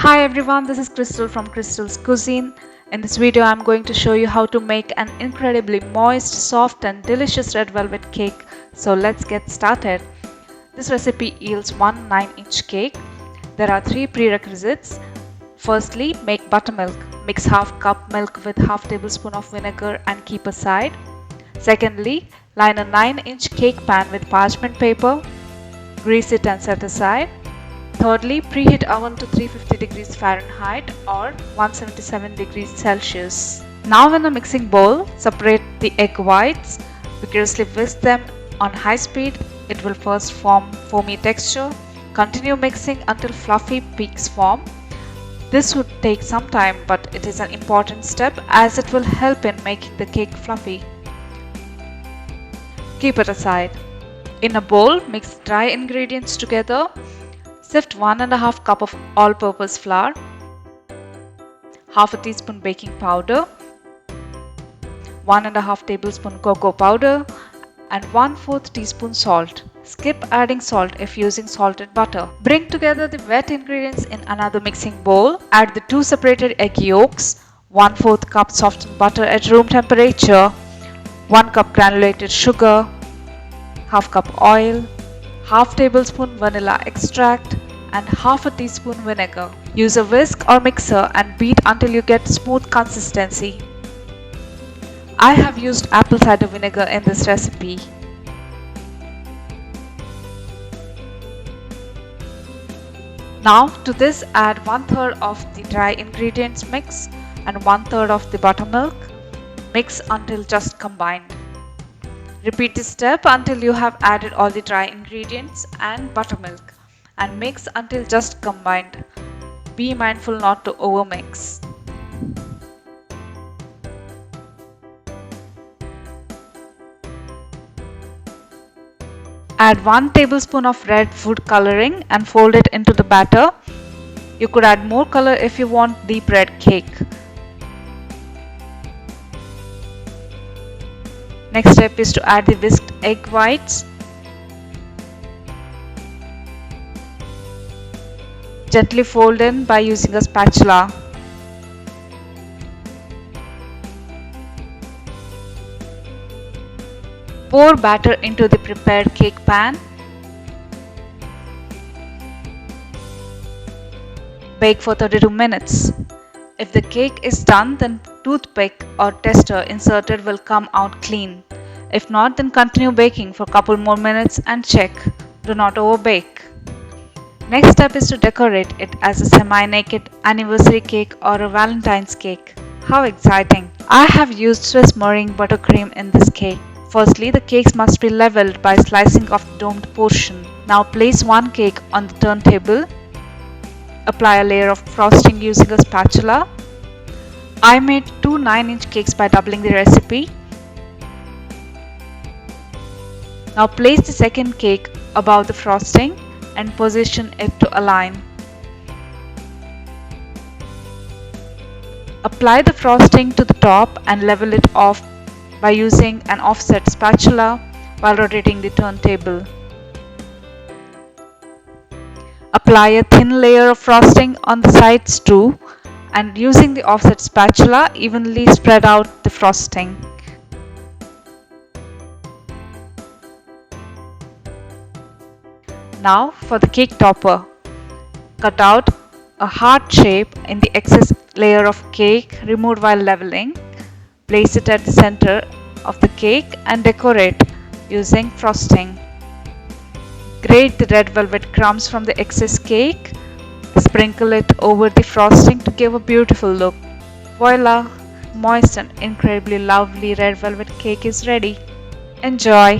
Hi everyone, this is Crystal from Crystal's Cuisine. In this video, I'm going to show you how to make an incredibly moist, soft and delicious red velvet cake. So let's get started. This recipe yields one 9-inch cake. There are 3 prerequisites. Firstly, make buttermilk. Mix half cup milk with half tablespoon of vinegar and keep aside. Secondly, line a 9-inch cake pan with parchment paper. Grease it and set aside. Thirdly, preheat oven to 350 degrees Fahrenheit or 177 degrees Celsius. Now in a mixing bowl, separate the egg whites. Vigorously whisk them on high speed. It will first form foamy texture. Continue mixing until fluffy peaks form. This would take some time, but it is an important step as it will help in making the cake fluffy. Keep it aside. In a bowl, mix dry ingredients together. Sift 1½ cup of all-purpose flour, half a teaspoon baking powder, 1½ tablespoon cocoa powder, and 1/4 teaspoon salt. Skip adding salt if using salted butter. Bring together the wet ingredients in another mixing bowl. Add the 2 separated egg yolks, 1/4 cup softened butter at room temperature, 1 cup granulated sugar, half cup oil, half tablespoon vanilla extract, and half a teaspoon vinegar. Use a whisk or mixer and beat until you get smooth consistency. I have used apple cider vinegar in this recipe. Now to this add 1/3 of the dry ingredients mix and 1/3 of the buttermilk. Mix until just combined. Repeat this step until you have added all the dry ingredients and buttermilk and mix until just combined. Be mindful not to overmix. Add 1 tablespoon of red food coloring and fold it into the batter. You could add more color if you want deep red cake. Next step is to add the whisked egg whites. Gently fold in by using a spatula. Pour batter into the prepared cake pan. Bake for 32 minutes. If the cake is done, then toothpick or tester inserted will come out clean. If not, then continue baking for a couple more minutes and check. Do not overbake. Next step is to decorate it as a semi-naked anniversary cake or a Valentine's cake. How exciting! I have used Swiss meringue buttercream in this cake. Firstly, the cakes must be leveled by slicing off the domed portion. Now place one cake on the turntable. Apply a layer of frosting using a spatula. I made 2 9-inch cakes by doubling the recipe. Now place the second cake above the frosting and position it to align. Apply the frosting to the top and level it off by using an offset spatula while rotating the turntable. Apply a thin layer of frosting on the sides too, and using the offset spatula evenly spread out the frosting. Now for the cake topper. Cut out a heart shape in the excess layer of cake removed while leveling. Place it at the center of the cake and decorate using frosting. Grate the red velvet crumbs from the excess cake. Sprinkle it over the frosting to give a beautiful look. Voila! Moist and incredibly lovely red velvet cake is ready. Enjoy!